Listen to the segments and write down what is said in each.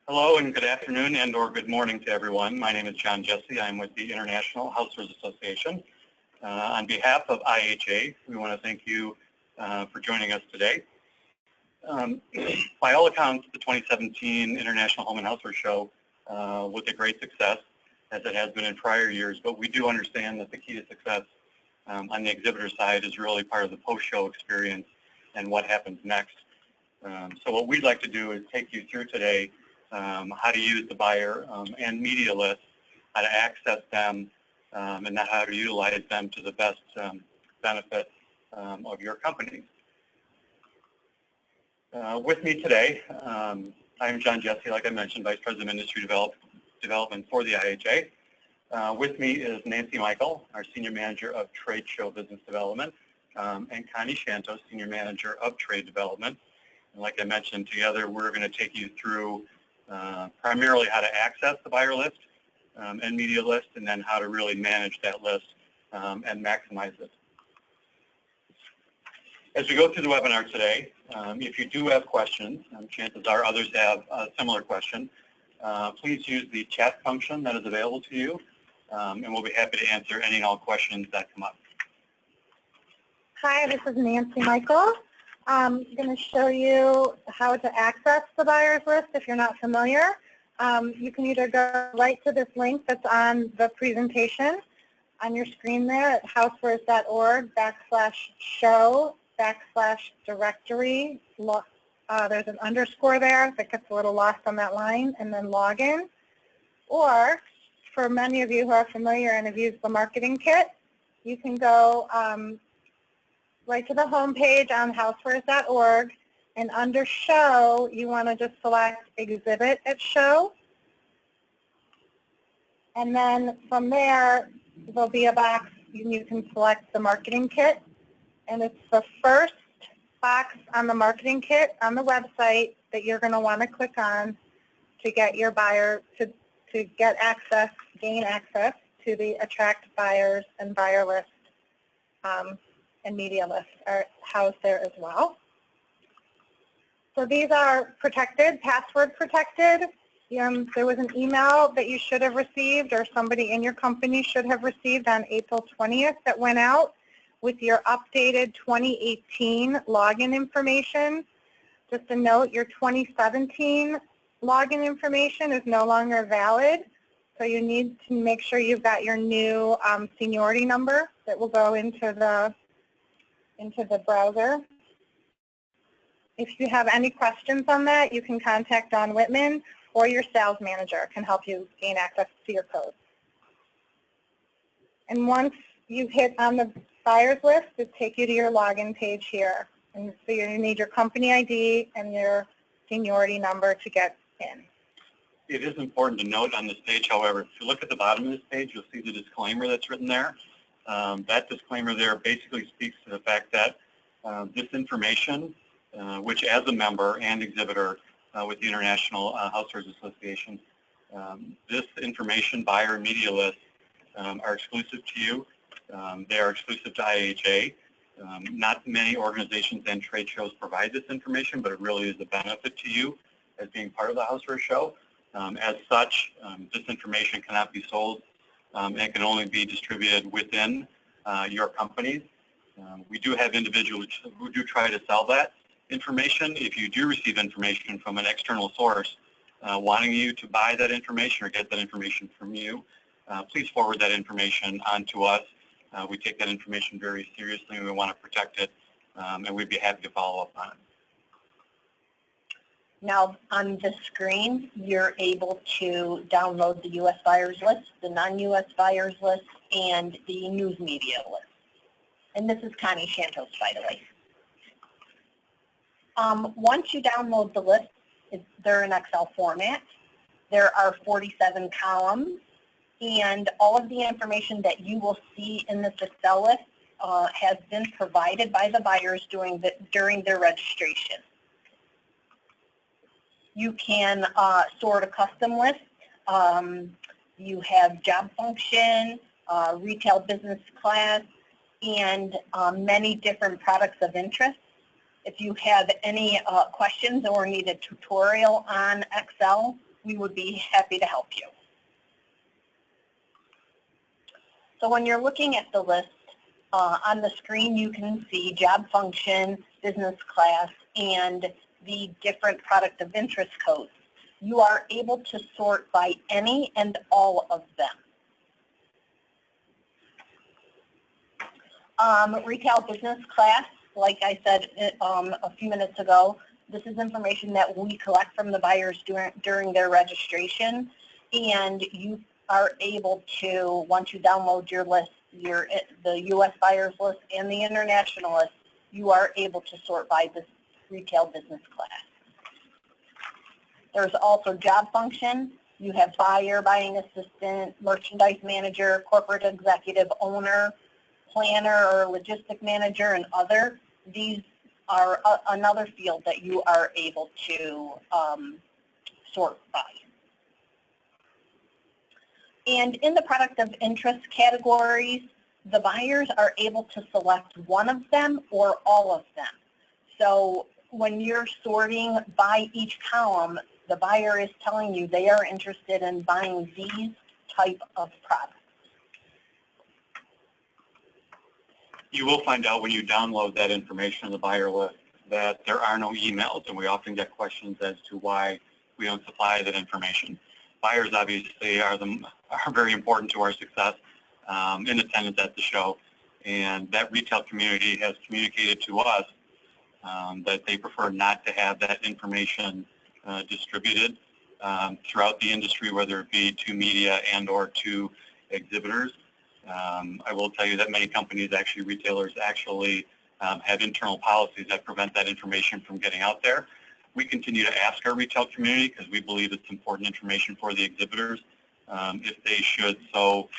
Hello and good afternoon and or good morning to everyone. My name is Jon Jesse. I'm with the International Housewares Association. On behalf of IHA, we want to thank you for joining us today. By all accounts, the 2017 International Home and Housewares Show was a great success, as it has been in prior years, but we do understand that the key to success on the exhibitor side is really part of the post-show experience and what happens next. So what we'd like to do is take you through today how to use the buyer and media lists, how to access them, and how to utilize them to the best benefit of your company. With me today, I'm Jon Jesse, like I mentioned, Vice President of Industry Development for the IHA. With me is Nancy Michael, our Senior Manager of Trade Show Business Development, and Connie Shantos, Senior Manager of Trade Development. And like I mentioned, together we're going to take you through primarily how to access the buyer list and media list, and then how to really manage that list and maximize it. As we go through the webinar today, if you do have questions, chances are others have a similar question, please use the chat function that is available to you, and we'll be happy to answer any and all questions that come up. Hi, this is Nancy Michael. I'm going to show you how to access the buyer's list if you're not familiar. You can either go right to this link that's on the presentation on your screen there at housewares.org/show/directory. There's an underscore there that gets a little lost on that line, and then login. Or for many of you who are familiar and have used the marketing kit, you can go right to the home page on housewares.org, and under show, you want to just select exhibit at show. And then from there, there'll be a box, and you can select the marketing kit. And it's the first box on the marketing kit on the website that you're going to want to click on to get your buyer, to get access, gain access to the attract buyers and buyer list and media lists are housed there as well. So these are protected, password protected. There was an email that you should have received, or somebody in your company should have received on April 20th that went out with your updated 2018 login information. Just a note, your 2017 login information is no longer valid, so you need to make sure you've got your new seniority number that will go into the browser. If you have any questions on that, you can contact Don Whitman, or your sales manager can help you gain access to your codes. And once you hit on the buyer's list, it takes you to your login page here. And so you need your company ID and your seniority number to get in. It is important to note on this page, however, if you look at the bottom of this page, you'll see the disclaimer that's written there. That disclaimer there basically speaks to the fact that this information, which as a member and exhibitor with the International Housewares Association, this information, buyer and media lists, are exclusive to you. They are exclusive to IHA. Not many organizations and trade shows provide this information, but it really is a benefit to you as being part of the Housewares show. As such, this information cannot be sold, and it can only be distributed within your companies. We do have individuals who do try to sell that information. If you do receive information from an external source wanting you to buy that information or get that information from you, please forward that information on to us. We take that information very seriously, and we want to protect it, and we'd be happy to follow up on it. Now, on the screen, you're able to download the U.S. buyers list, the non-U.S. buyers list, and the news media list. And this is Connie Shantos, by the way. Once you download the list, they're in Excel format. There are 47 columns, and all of the information that you will see in this Excel list has been provided by the buyers during their registration. You can sort a custom list. You have job function, retail business class, and many different products of interest. If you have any questions or need a tutorial on Excel, we would be happy to help you. So when you're looking at the list, on the screen you can see job function, business class, and the different product of interest codes. You are able to sort by any and all of them. Retail business class, like I said a few minutes ago, this is information that we collect from the buyers during their registration, and you are able to, once you download your list, the U.S. buyers list and the international list, you are able to sort by this retail business class. There's also job function. You have buyer, buying assistant, merchandise manager, corporate executive, owner, planner or logistic manager, and other. These are another field that you are able to sort by. And in the product of interest categories, the buyers are able to select one of them or all of them. So when you're sorting by each column, the buyer is telling you they are interested in buying these type of products. You will find out when you download that information on the buyer list that there are no emails, and we often get questions as to why we don't supply that information. Buyers obviously are very important to our success in attendance at the show, and that retail community has communicated to us that they prefer not to have that information distributed throughout the industry, whether it be to media and or to exhibitors. I will tell you that many companies, retailers have internal policies that prevent that information from getting out there. We continue to ask our retail community because we believe it's important information for the exhibitors. If they should so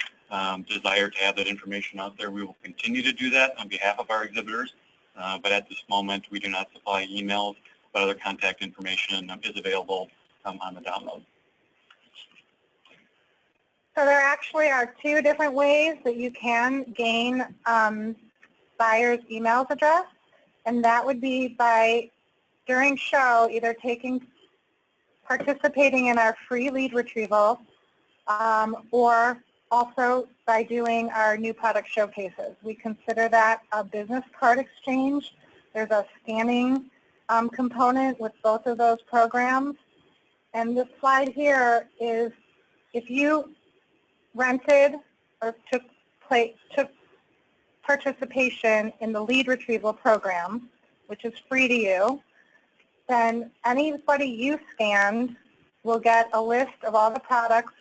desire to have that information out there, we will continue to do that on behalf of our exhibitors. But at this moment, we do not supply emails, but other contact information is available on the download. So there actually are two different ways that you can gain buyer's email address, and that would be by, during show, either participating in our free lead retrieval, or also by doing our new product showcases. We consider that a business card exchange. There's a scanning component with both of those programs. And this slide here is if you rented or took participation in the lead retrieval program, which is free to you, then anybody you scanned will get a list of all the products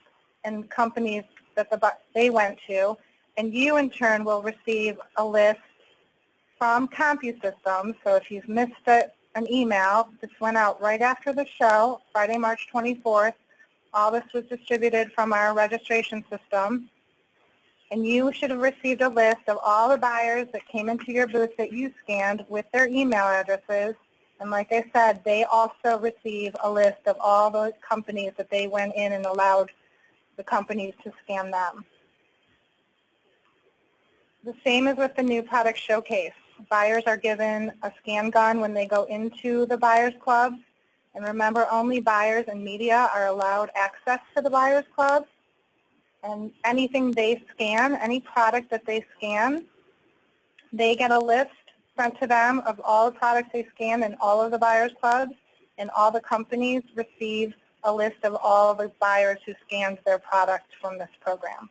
and companies that they went to, and you in turn will receive a list from CompuSystems. So if you've missed an email, this went out right after the show, Friday, March 24th. All this was distributed from our registration system, and you should have received a list of all the buyers that came into your booth that you scanned with their email addresses. And like I said, they also receive a list of all those companies that they went in and allowed the companies to scan them. The same as with the new product showcase. Buyers are given a scan gun when they go into the Buyers Club. And remember, only buyers and media are allowed access to the Buyers Club. And anything they scan, any product that they scan, they get a list sent to them of all the products they scan in all of the Buyers Clubs, and all the companies receive a list of all the buyers who scanned their product from this program.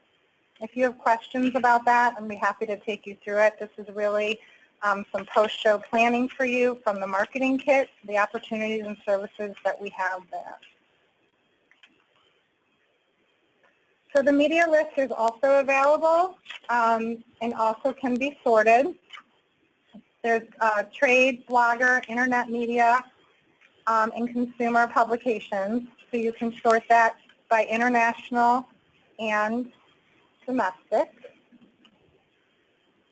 If you have questions about that, I'd be happy to take you through it. This is really some post-show planning for you from the marketing kit, the opportunities and services that we have there. So the media list is also available and also can be sorted. There's trade, blogger, internet media, and consumer publications. So you can sort that by international and domestic.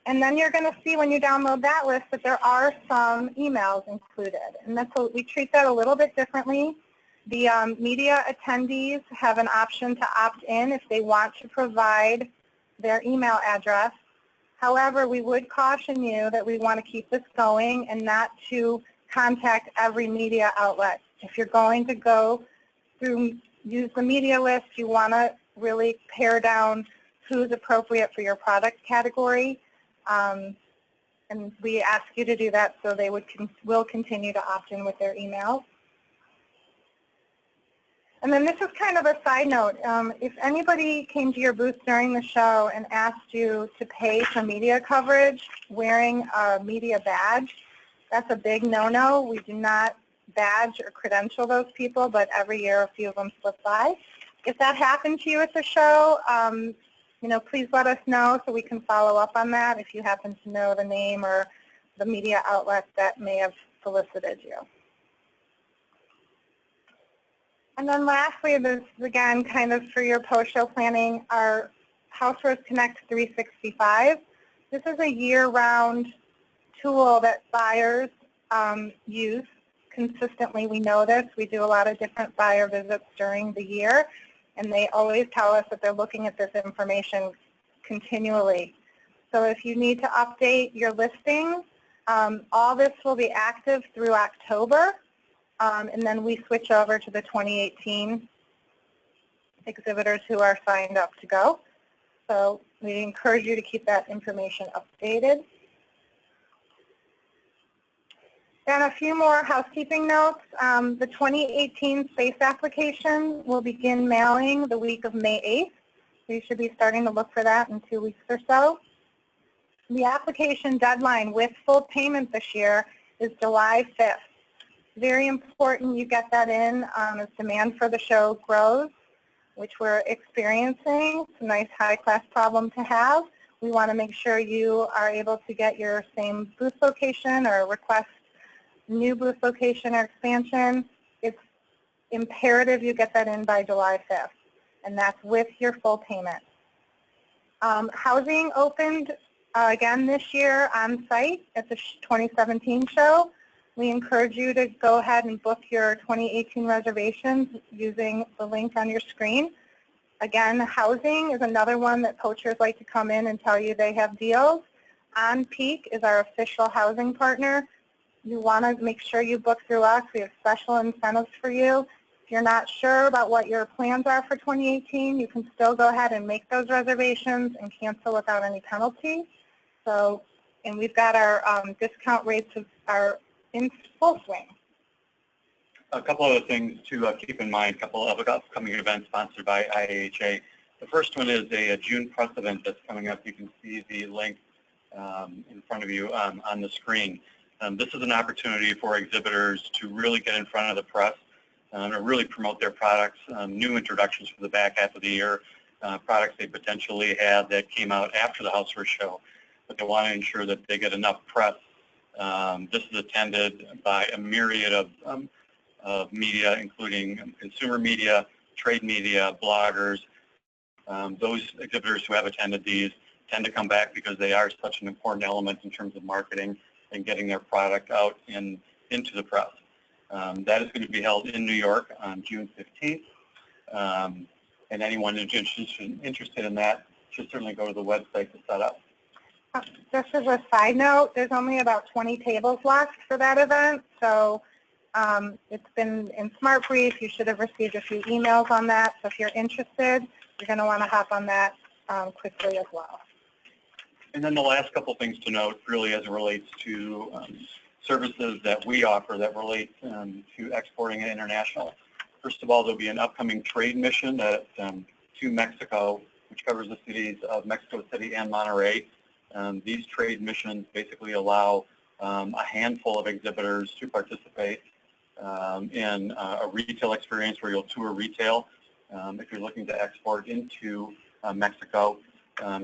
And then you're going to see when you download that list that there are some emails included. And that's we treat that a little bit differently. The media attendees have an option to opt in if they want to provide their email address. However, we would caution you that we want to keep this going and not to contact every media outlet. If you're going to go through use the media list, you want to really pare down who's appropriate for your product category. And we ask you to do that so they will continue to opt in with their emails. And then this is kind of a side note. If anybody came to your booth during the show and asked you to pay for media coverage wearing a media badge, that's a big no-no. We do not badge or credential those people, but every year a few of them slip by. If that happened to you at the show, please let us know so we can follow up on that if you happen to know the name or the media outlet that may have solicited you. And then lastly, this is again kind of for your post-show planning, our Housewares Connect 365. This is a year-round tool that buyers use consistently. We know this. We do a lot of different buyer visits during the year, and they always tell us that they're looking at this information continually. So if you need to update your listing, all this will be active through October. And then we switch over to the 2018 exhibitors who are signed up to go. So we encourage you to keep that information updated. And a few more housekeeping notes. The 2018 space application will begin mailing the week of May 8th. So you should be starting to look for that in 2 weeks or so. The application deadline with full payment this year is July 5th. Very important you get that in as demand for the show grows, which we're experiencing. It's a nice high-class problem to have. We want to make sure you are able to get your same booth location or request new booth location or expansion. It's imperative you get that in by July 5th, and that's with your full payment. Housing opened again this year on site at the 2017 show. We encourage you to go ahead and book your 2018 reservations using the link on your screen. Again, housing is another one that poachers like to come in and tell you they have deals. On Peak is our official housing partner. You want to make sure you book through us. We have special incentives for you. If you're not sure about what your plans are for 2018, you can still go ahead and make those reservations and cancel without any penalty. So, and we've got our discount rates are in full swing. A couple other things to keep in mind, a couple of upcoming events sponsored by IAHA. The first one is a June press event that's coming up. You can see the link in front of you on the screen. This is an opportunity for exhibitors to really get in front of the press and really promote their products, new introductions for the back half of the year, products they potentially have that came out after the Housewares show, but they want to ensure that they get enough press. This is attended by a myriad of media, including consumer media, trade media, bloggers. Those exhibitors who have attended these tend to come back because they are such an important element in terms of marketing and getting their product out into the press. That is going to be held in New York on June 15th. And anyone who's interested in that should certainly go to the website to set up. Just as a side note, there's only about 20 tables left for that event, so it's been in Smart Brief. You should have received a few emails on that, so if you're interested, you're going to want to hop on that quickly as well. And then the last couple things to note, really as it relates to services that we offer that relate to exporting and international. First of all, there'll be an upcoming trade mission to Mexico, which covers the cities of Mexico City and Monterrey. These trade missions basically allow a handful of exhibitors to participate in a retail experience where you'll tour retail. If you're looking to export into Mexico,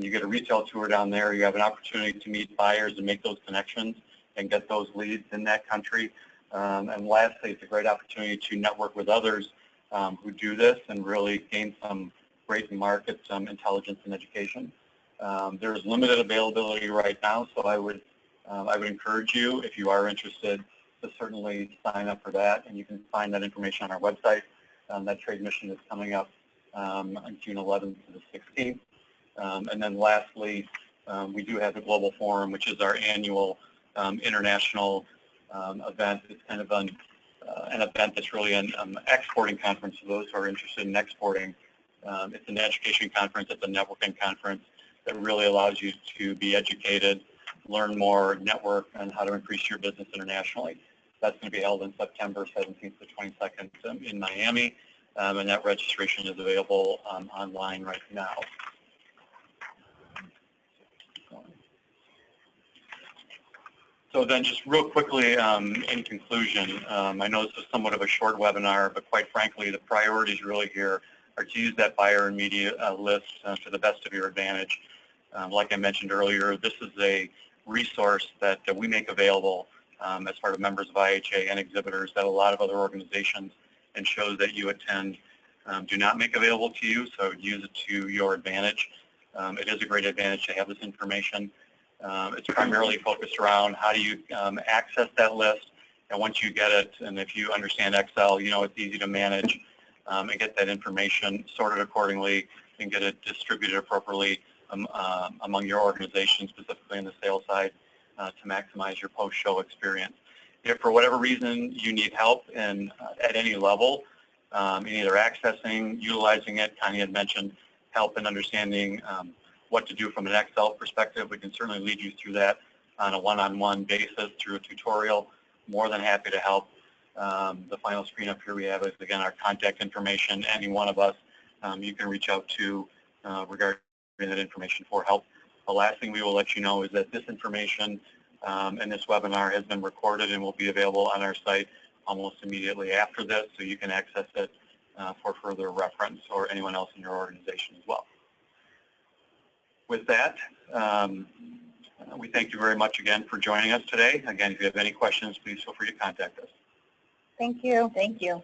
you get a retail tour down there. You have an opportunity to meet buyers and make those connections and get those leads in that country. And lastly, it's a great opportunity to network with others who do this and really gain some great market intelligence and education. There's limited availability right now, so I would encourage you, if you are interested, to certainly sign up for that, and you can find that information on our website. That trade mission is coming up on June 11th to the 16th. And then lastly, we do have the Global Forum, which is our annual international event. It's kind of an event that's really an exporting conference for those who are interested in exporting. It's an education conference. It's a networking conference that really allows you to be educated, learn more, network, and how to increase your business internationally. That's going to be held on September 17th to 22nd in Miami, and that registration is available online right now. So then just real quickly, in conclusion, I know this is somewhat of a short webinar, but quite frankly, the priorities really here are to use that buyer and media list to the best of your advantage. Like I mentioned earlier, this is a resource that we make available as part of members of IHA and exhibitors that a lot of other organizations and shows that you attend do not make available to you, so use it to your advantage. It is a great advantage to have this information. It's primarily focused around how do you access that list, and once you get it, and if you understand Excel, you know it's easy to manage and get that information sorted accordingly and get it distributed appropriately among your organization, specifically in the sales side, to maximize your post-show experience. If for whatever reason you need help at any level, in either accessing, utilizing it, Connie had mentioned help in understanding what to do from an Excel perspective, we can certainly lead you through that on a one-on-one basis through a tutorial. More than happy to help. The final screen up here we have is, again, our contact information. Any one of us you can reach out to regarding that information for help. The last thing we will let you know is that this information and this webinar has been recorded and will be available on our site almost immediately after this, so you can access it for further reference, or anyone else in your organization as well. With that, we thank you very much again for joining us today. Again, if you have any questions, please feel free to contact us. Thank you. Thank you.